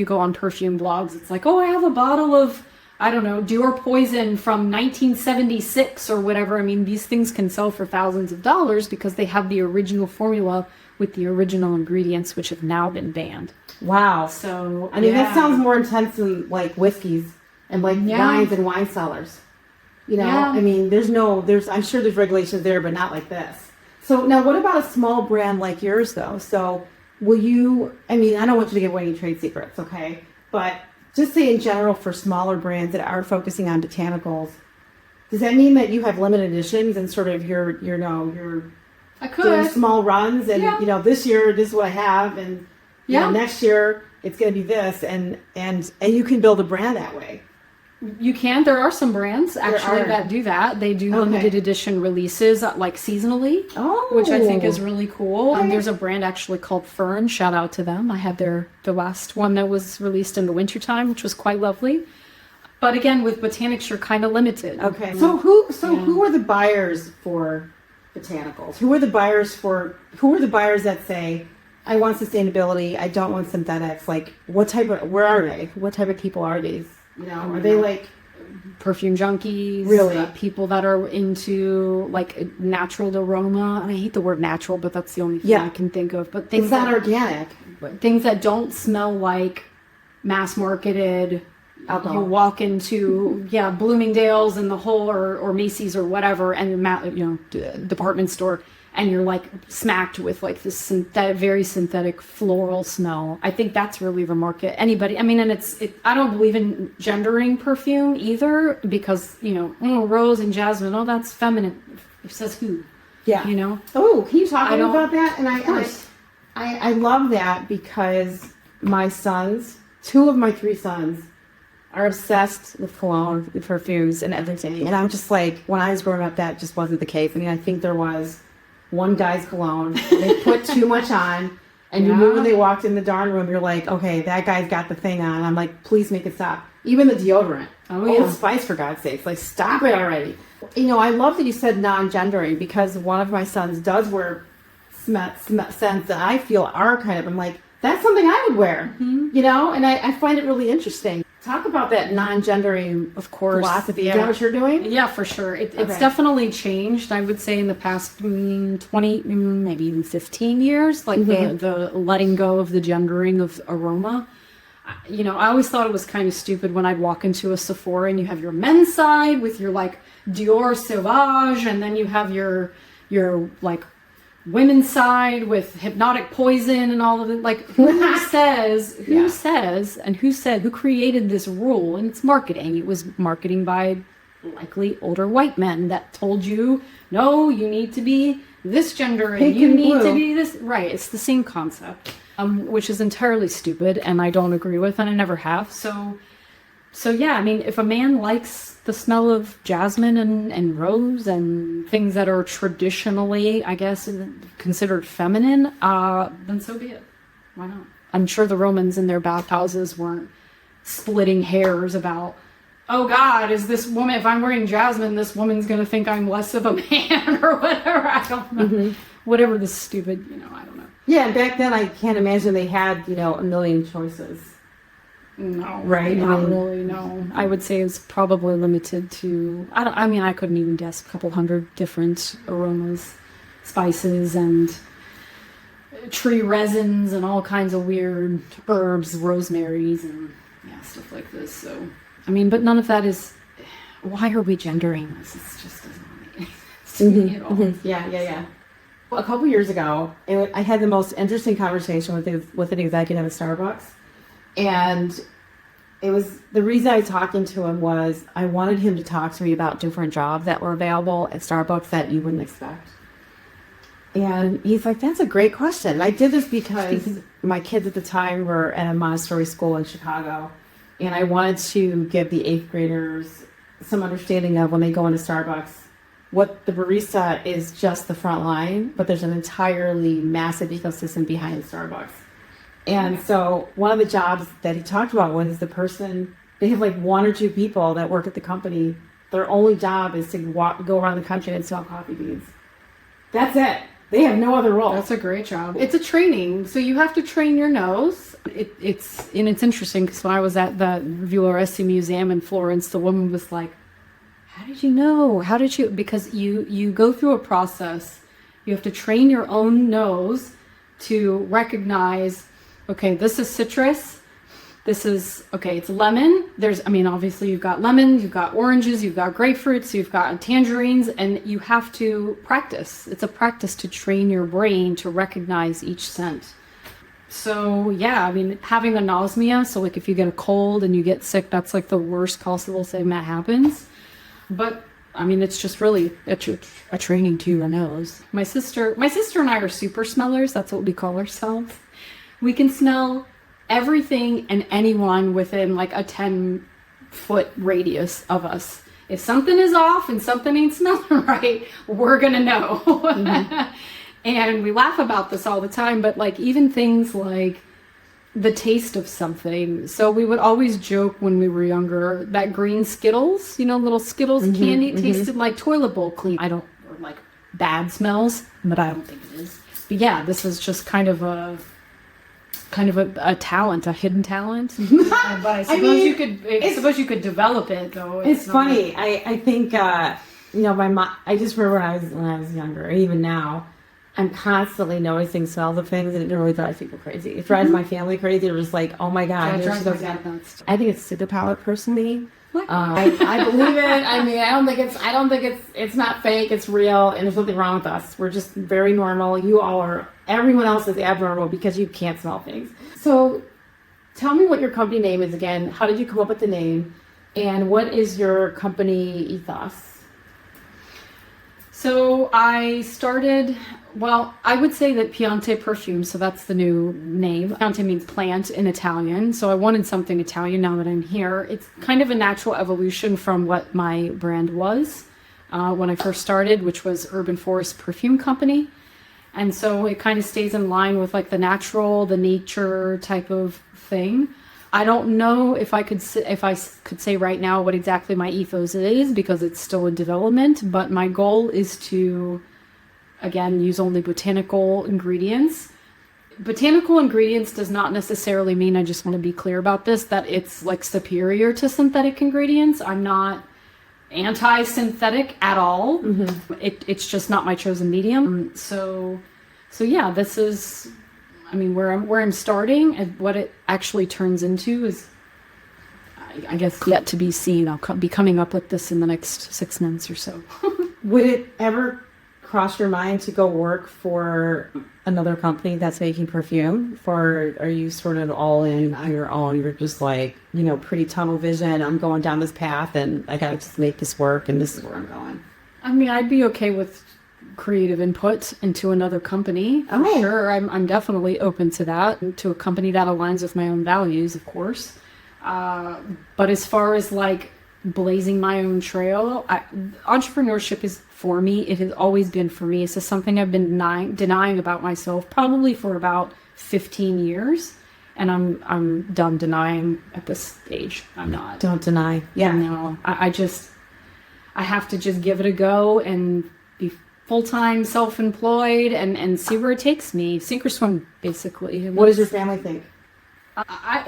B: go on perfume blogs, it's like, oh, I have a bottle of, I don't know, Dior Poison from 1976 or whatever. I mean, these things can sell for thousands of dollars because they have the original formula with the original ingredients, which have now been banned.
A: Wow.
B: So,
A: I mean, that sounds more intensely like whiskeys and like wines and wine cellars. I mean, I'm sure there's regulations there, but not like this. So now what about a small brand like yours though? So I don't want you to give away any trade secrets, okay? But just say in general for smaller brands that are focusing on botanicals, does that mean that you have limited editions and sort of your doing small runs and this year this is what I have and next year it's going to be this and you can build a brand that way?
B: You can. There are some brands actually that do that. They do limited edition releases like seasonally, which I think is really cool. And there's a brand actually called Fern. Shout out to them. I had the last one that was released in the wintertime, which was quite lovely. But again, with botanics, you're kind of limited.
A: Okay. So who are the buyers for botanicals? Who are the buyers that say, I want sustainability, I don't want synthetics? Like where are they? What type of people are these? Are they like
B: perfume junkies?
A: Really?
B: People that are into like natural aroma. And I hate the word natural, but that's the only thing I can think of. But things
A: it's not organic.
B: Things that don't smell like mass marketed alcohol. You walk into Bloomingdale's and the whole or Macy's or whatever, and department store, and you're like smacked with like this very synthetic floral smell. I think that's really the market. Anybody, I mean, and I don't believe in gendering perfume either because, rose and jasmine, that's feminine. It says who?
A: Yeah. Oh, can you talk a little about that? And I love that because my sons, 2 of my 3 sons, are obsessed with cologne, with perfumes and everything. And I'm just like, when I was growing up, that just wasn't the case. I mean, I think there was one guy's cologne. They put too much on, and you knew when they walked in the darn room, you're like, okay, that guy's got the thing on. I'm like, please make it stop. Even the deodorant. Old Spice, for God's sakes. Like, stop it already. I love that you said non-gendering because one of my sons does wear scents that I feel are kind of, I'm like, that's something I would wear, and I find it really interesting. Talk about that non-gendering, of course, philosophy. Is that what you're doing?
B: Yeah, for sure. It's definitely changed, I would say, in the past 20, maybe even 15 years, like the letting go of the gendering of aroma. I always thought it was kind of stupid when I'd walk into a Sephora and you have your men's side with your like Dior Sauvage, and then you have your like women's side with Hypnotic Poison and all of it. Like, who created this rule? And it's marketing. It was marketing by likely older white men that told you, no, you need to be this gender and you need to be this. Right. It's the same concept. which is entirely stupid and I don't agree with, and I never have. So yeah, I mean, if a man likes the smell of jasmine and rose and things that are traditionally, I guess, considered feminine, then so be it. Why not? I'm sure the Romans in their bathhouses weren't splitting hairs about, oh God, is this woman, if I'm wearing jasmine, this woman's going to think I'm less of a man or whatever. I don't know. Whatever the stupid, I don't know.
A: Yeah, and back then I can't imagine they had, a million choices.
B: No,
A: right?
B: Not really. No, I would say it's probably limited to. I couldn't even guess a couple hundred different aromas, spices, and tree resins, and all kinds of weird herbs, rosemaries, and stuff like this. So, but none of that is. Why are we gendering this? It just doesn't make sense to me at all.
A: Yeah. Well, a couple years ago, I had the most interesting conversation with an executive at Starbucks. And it was the reason I was talking to him was I wanted him to talk to me about different jobs that were available at Starbucks that you wouldn't expect. And he's like, that's a great question. I did this because my kids at the time were at a Montessori school in Chicago. And I wanted to give the 8th graders some understanding of when they go into Starbucks, what the barista is just the front line, but there's an entirely massive ecosystem behind Starbucks. And so one of the jobs that he talked about was the person, they have like 1 or 2 people that work at the company. Their only job is to go around the country and sell coffee beans. That's it. They have no other role.
B: That's a great job. It's a training. So you have to train your nose. It's interesting because when I was at the Villoresi Museum in Florence, the woman was like, how did you know? How did you? Because you go through a process. You have to train your own nose to recognize, okay, this is citrus. This is, okay, it's lemon. Obviously you've got lemon, you've got oranges, you've got grapefruits, you've got tangerines, and you have to practice. It's a practice to train your brain to recognize each scent. So yeah, having anosmia, so like if you get a cold and you get sick, that's like the worst possible thing that happens. But it's just really a training to your nose. My sister and I are super smellers. That's what we call ourselves. We can smell everything and anyone within like a 10-foot radius of us. If something is off and something ain't smelling right, we're gonna know. And we laugh about this all the time, but like even things like the taste of something. So we would always joke when we were younger that green Skittles, little Skittles candy tasted like toilet bowl clean. Or like bad smells, but I don't think it is. But yeah, this is just kind of a talent, a hidden talent. But I suppose you could develop it though.
A: It's funny. I think my mom. I just remember when I was younger, even now, I'm constantly noticing smells of things, and it really drives people crazy. It drives my family crazy. They're just like, oh my God.
B: It drives my dad nuts.
A: I think it's super power personally. I believe it. I don't think it's not fake. It's real, and there's nothing wrong with us. We're just very normal. Everyone else is abnormal because you can't smell things. So tell me what your company name is again. How did you come up with the name? And what is your company ethos?
B: So I started, I would say that Pante Perfume, so that's the new name. Pante means plant in Italian, so I wanted something Italian now that I'm here. It's kind of a natural evolution from what my brand was when I first started, which was Urban Forest Perfume Company. And so it kind of stays in line with like the nature type of thing. I don't know if I could say right now what exactly my ethos is because it's still in development, but my goal is to, again, use only botanical ingredients. Botanical ingredients does not necessarily mean, I just want to be clear about this, that it's like superior to synthetic ingredients. I'm not anti-synthetic at all. It's just not my chosen medium. So yeah, this is, where I'm starting, and what it actually turns into is, I guess, yet to be seen. I'll be coming up with this in the next 6 months or so.
A: Would it ever cross your mind to go work for another company that's making perfume? Or are you sort of all in on your own? You're just like, pretty tunnel vision. I'm going down this path and I gotta just make this work and this is where I'm going.
B: I'd be okay with creative input into another company.
A: Oh.
B: Sure, I'm definitely open to that, to a company that aligns with my own values, of course. But as far as like blazing my own trail, entrepreneurship is for me. It has always been for me. It's just something I've been denying about myself probably for about 15 years. And I'm done denying at this stage. I'm not.
A: Don't deny. Yeah.
B: No, I have to just give it a go and be full-time self-employed and see where it takes me. Sink or swim, basically.
A: What does your family think?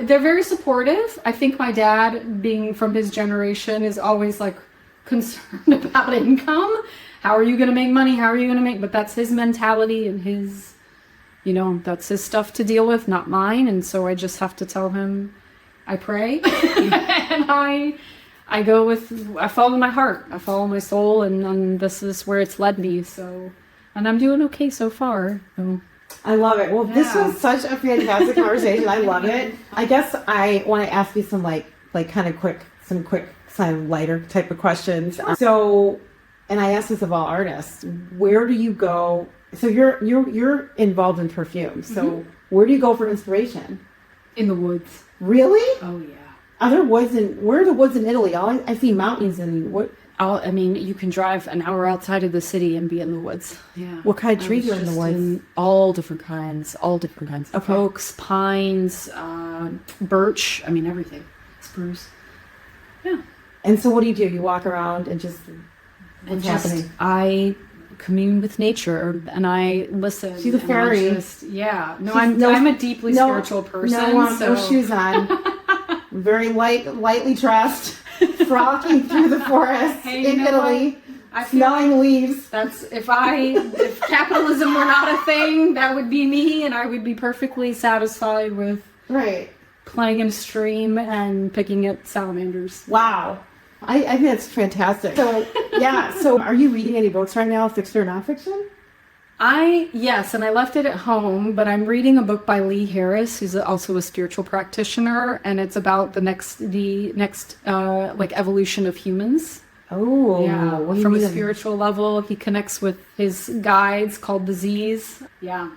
B: They're very supportive. I think my dad, being from his generation, is always like concerned about income. How are you going to make money? How are you going to make? But that's his mentality and his, that's his stuff to deal with, not mine. And so I just have to tell him, I pray and I follow my heart. I follow my soul, and this is where it's led me. So, and I'm doing okay so far. So.
A: I love it. Well, This was such a fantastic conversation. I love it. I guess I want to ask you some kind of quick, lighter type of questions. So, and I ask this of all artists, where do you go? So you're involved in perfume. So where do you go for inspiration?
B: In the woods.
A: Really?
B: Oh yeah.
A: Where are the woods in Italy? I see mountains and what?
B: You can drive an hour outside of the city and be in the woods. Yeah.
A: What kind of trees are in the woods?
B: All different kinds.
A: Okay.
B: Oaks, pines, birch. Everything. Spruce. Yeah.
A: And so what do? You walk around and just, what's happening?
B: I commune with nature and I listen.
A: She's a fairy.
B: I'm a deeply spiritual person.
A: No shoes on. Very lightly dressed, frolicking through the forest in Italy, smelling leaves.
B: That's if capitalism were not a thing, that would be me, and I would be perfectly satisfied with playing in a stream and picking at salamanders.
A: Wow, I think that's fantastic. So so are you reading any books right now, fiction or nonfiction?
B: Yes, and I left it at home, but I'm reading a book by Lee Harris, who's also a spiritual practitioner, and it's about the next evolution of humans.
A: Oh,
B: yeah. From a spiritual level, he connects with his guides called the Z's. Yeah.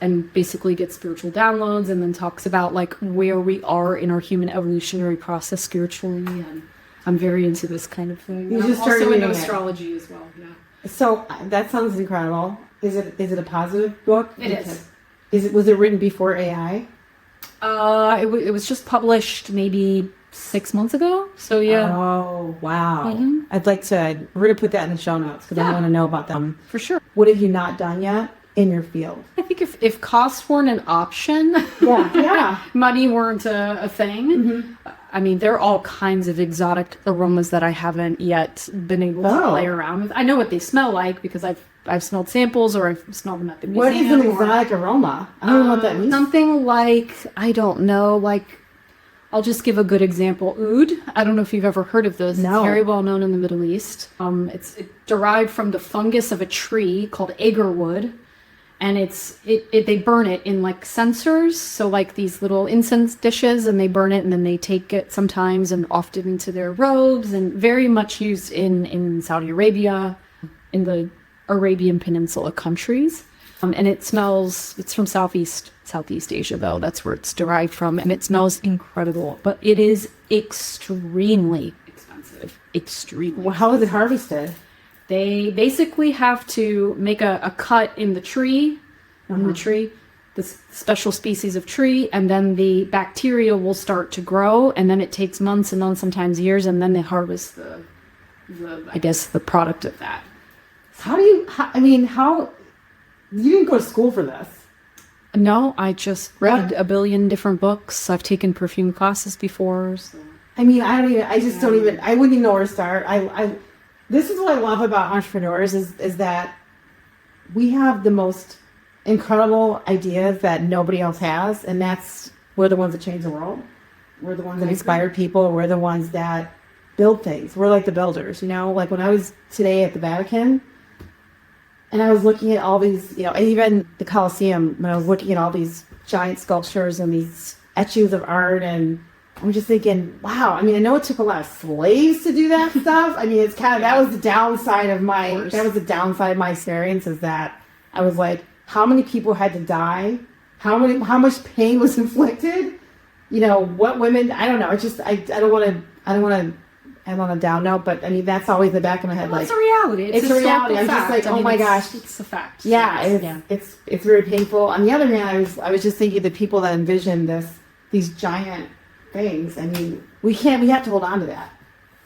B: And basically gets spiritual downloads, and then talks about where we are in our human evolutionary process spiritually. And I'm very into this kind of thing.
A: You just
B: started into astrology as well. Yeah.
A: So that sounds incredible. Is it a positive book?
B: It is.
A: Was it written before AI?
B: It was just published maybe 6 months ago. So yeah.
A: Oh wow! Mm-hmm. We're gonna put that in the show notes because I want to know about them
B: for sure.
A: What have you not done yet in your field?
B: I think if costs weren't an option, money weren't a thing. Mm-hmm. There are all kinds of exotic aromas that I haven't yet been able to play around with. I know what they smell like because I've smelled samples or I've smelled them at the museum.
A: What is an exotic aroma? I don't know what that means.
B: Something I don't know, I'll just give a good example. Oud. I don't know if you've ever heard of this.
A: No.
B: It's very well known in the Middle East. It's derived from the fungus of a tree called agarwood. And they burn it in censers, so these little incense dishes, and they burn it and then they take it sometimes and often into their robes, and very much used in Saudi Arabia, in the Arabian Peninsula countries. And it's from Southeast Asia though, that's where it's derived from, and it smells incredible, but it is extremely expensive.
A: Well, how is it harvested?
B: They basically have to make a cut in the tree, the special species of tree, and then the bacteria will start to grow, and then it takes months and then sometimes years, and then they harvest the product of that.
A: You didn't go to school for this?
B: No, I just read a billion different books. I've taken perfume classes before. So.
A: I wouldn't even know where to start. This is what I love about entrepreneurs is that we have the most incredible ideas that nobody else has, and we're the ones that change the world. We're the ones that inspire people. We're the ones that build things. We're like the builders, when I was today at the Vatican, and I was looking at all these, even the Colosseum, when I was looking at all these giant sculptures and these etchings of art, and I'm just thinking, wow. I mean, I know it took a lot of slaves to do that stuff. I mean, it's kind of, that was the downside of my experience, is that I was like, how many people had to die? How much pain was inflicted? You know, what women, I don't know. It's just, I don't want to end on a down note, but I mean, that's always the back of my head.
B: Well,
A: like,
B: it's a reality.
A: It's a reality. I'm just like, oh my gosh.
B: It's a fact.
A: Yeah, it's very painful. On the other hand, I was just thinking the people that envision these giant things. I mean, we have to hold on to that,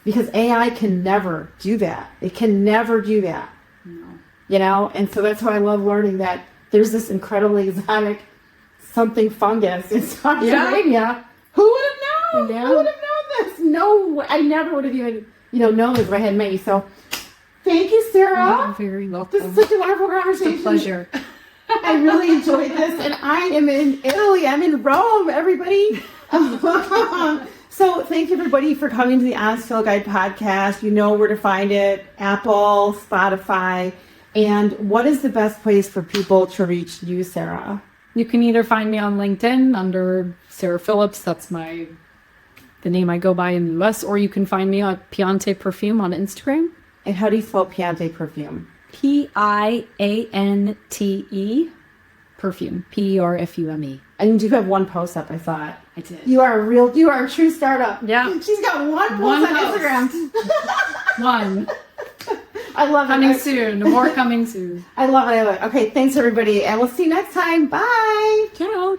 A: because AI can never do that. It can never do that.
B: No.
A: You know, and so that's why I love learning that there's this incredibly exotic something fungus in Saudi Arabia. Who would have known?
B: Yeah.
A: Who would have known this? No, I never would have even, known this if I hadn't met you. So thank you, Sarah.
B: You're very welcome.
A: This is such a wonderful conversation.
B: It's a pleasure.
A: I really enjoyed this, and I am in Italy. I'm in Rome, everybody. So thank you, everybody, for coming to the Honest Field Guide podcast. You know where to find it: Apple, Spotify. And what is the best place for people to reach you, Sarah?
B: You can either find me on LinkedIn under Sara Phillips. That's the name I go by in the US, or you can find me at Pante Perfume on Instagram.
A: And how do you spell Pante Perfume?
B: Piante Perfume. Perfume.
A: And you have one post up, I saw it.
B: I did.
A: You are a true startup.
B: Yeah.
A: She's got one post on Instagram.
B: One.
A: I love it.
B: Coming soon. More coming soon.
A: I love it. Okay, thanks, everybody. And we'll see you next time. Bye.
B: Ciao.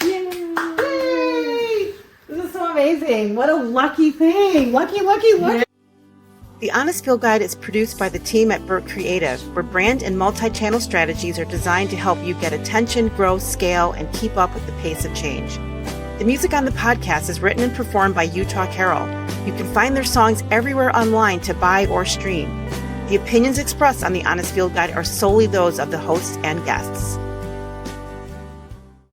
A: Yay. This is so amazing. What a lucky thing. Lucky. The Honest Field Guide is produced by the team at Burke Creative, where brand and multi-channel strategies are designed to help you get attention, grow, scale, and keep up with the pace of change. The music on the podcast is written and performed by Utah Carol. You can find their songs everywhere online to buy or stream. The opinions expressed on the Honest Field Guide are solely those of the hosts and guests.